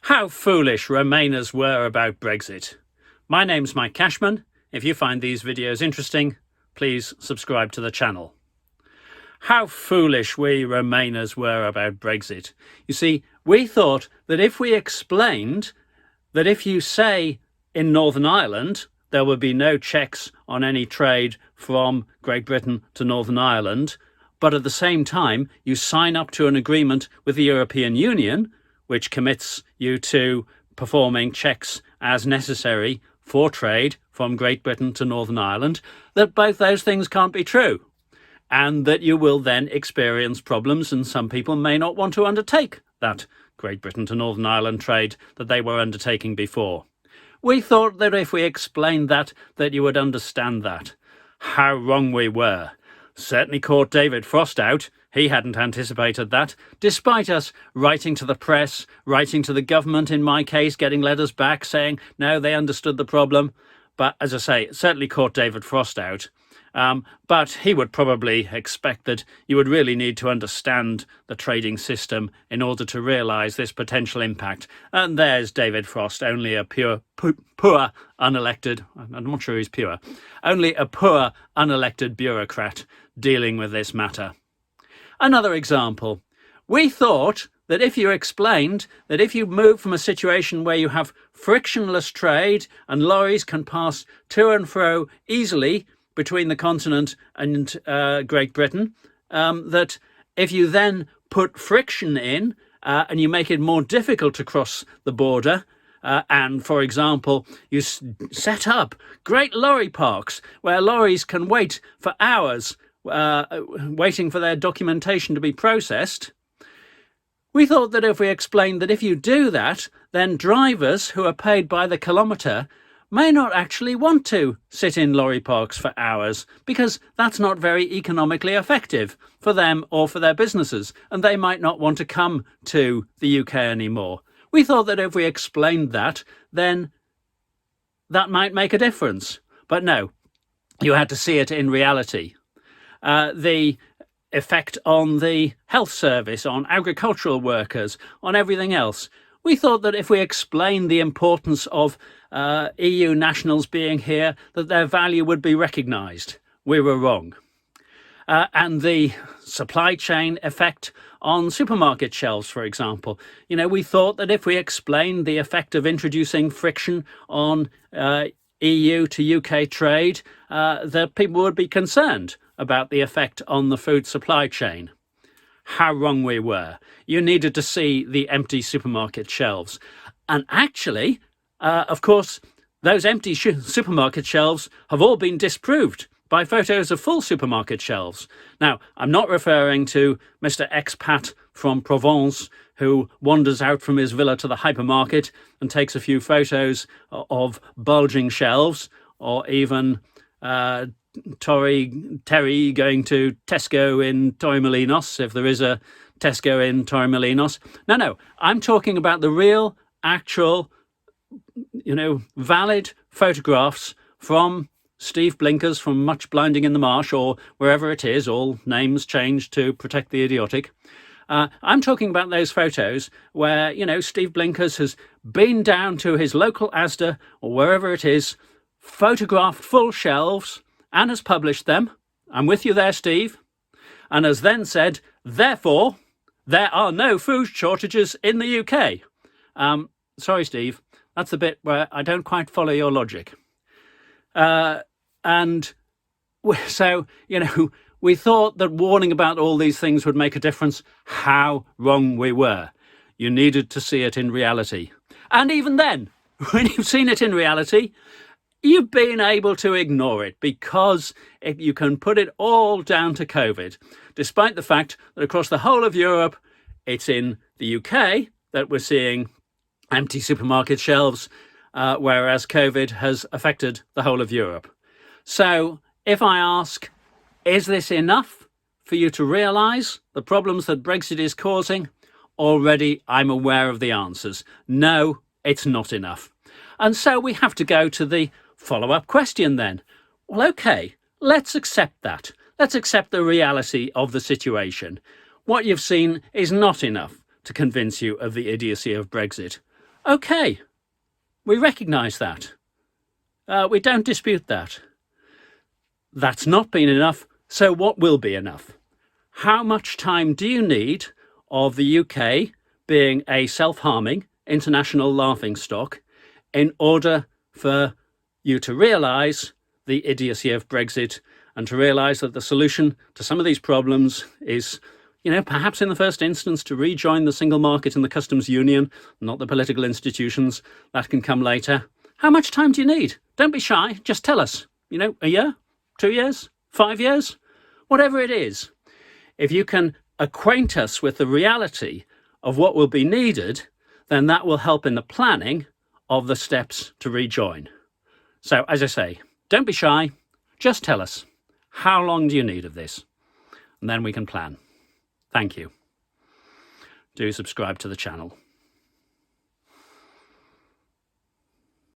How foolish Remainers were about Brexit. My name's Mike Cashman. If you find these videos interesting, please subscribe to the channel. How foolish we Remainers were about Brexit. You see, we thought that if we explained that if you say in Northern Ireland there would be no checks on any trade from Great Britain to Northern Ireland, but at the same time you sign up to an agreement with the European Union which commits you to performing checks as necessary for trade from Great Britain to Northern Ireland, that both those things can't be true, and that you will then experience problems, and some people may not want to undertake that Great Britain to Northern Ireland trade that they were undertaking before. We thought that if we explained that you would understand that. How wrong we were. Certainly caught David Frost out. He hadn't anticipated that, despite us writing to the press, writing to the government in my case, getting letters back saying, no, they understood the problem. But as I say, it certainly caught David Frost out. But he would probably expect that you would really need to understand the trading system in order to realise this potential impact. And there's David Frost, only a poor unelected, I'm not sure he's pure, only a poor unelected bureaucrat dealing with this matter. Another example. We thought that if you explained that if you move from a situation where you have frictionless trade and lorries can pass to and fro easily between the continent and Great Britain, that if you then put friction in and you make it more difficult to cross the border, and, for example, you set up great lorry parks where lorries can wait for hours waiting for their documentation to be processed. We thought that if we explained that if you do that, then drivers who are paid by the kilometre may not actually want to sit in lorry parks for hours, because that's not very economically effective for them or for their businesses, and they might not want to come to the UK anymore. We thought that if we explained that, then that might make a difference. But no, you had to see it in reality. The effect on the health service, on agricultural workers, on everything else. We thought that if we explained the importance of EU nationals being here, that their value would be recognised. We were wrong. And the supply chain effect on supermarket shelves, for example. You know, we thought that if we explained the effect of introducing friction on EU to UK trade, that people would be concerned about the effect on the food supply chain. How wrong we were. You needed to see the empty supermarket shelves. And actually, of course, those empty supermarket shelves have all been disproved by photos of full supermarket shelves. Now, I'm not referring to Mr. Expat from Provence who wanders out from his villa to the hypermarket and takes a few photos of bulging shelves, or even Terry going to Tesco in Torremolinos, if there is a Tesco in Torremolinos. No, I'm talking about the real, actual, valid photographs from Steve Blinkers from Much Blinding in the Marsh, or wherever it is, all names changed to protect the idiotic. I'm talking about those photos where, Steve Blinkers has been down to his local Asda or wherever it is, photographed full shelves, and has published them. I'm with you there, Steve. And has then said, therefore, there are no food shortages in the UK. Sorry, Steve, that's the bit where I don't quite follow your logic. And so, we thought that warning about all these things would make a difference. How wrong we were. You needed to see it in reality. And even then, when you've seen it in reality, you've been able to ignore it because you can put it all down to COVID, despite the fact that across the whole of Europe, it's in the UK that we're seeing empty supermarket shelves, whereas COVID has affected the whole of Europe. So if I ask, is this enough for you to realise the problems that Brexit is causing? Already I'm aware of the answers. No, it's not enough. And so we have to go to the follow-up question then. Well, OK, let's accept that. Let's accept the reality of the situation. What you've seen is not enough to convince you of the idiocy of Brexit. Okay, we recognise that. We don't dispute that. That's not been enough, so what will be enough? How much time do you need of the UK being a self-harming international laughingstock in order for you to realise the idiocy of Brexit and to realise that the solution to some of these problems is, perhaps in the first instance to rejoin the single market and the customs union, not the political institutions? That can come later. How much time do you need? Don't be shy, just tell us. A year? 2 years? 5 years? Whatever it is. If you can acquaint us with the reality of what will be needed, then that will help in the planning of the steps to rejoin. So, as I say, don't be shy, just tell us, how long do you need of this? And then we can plan. Thank you. Do subscribe to the channel.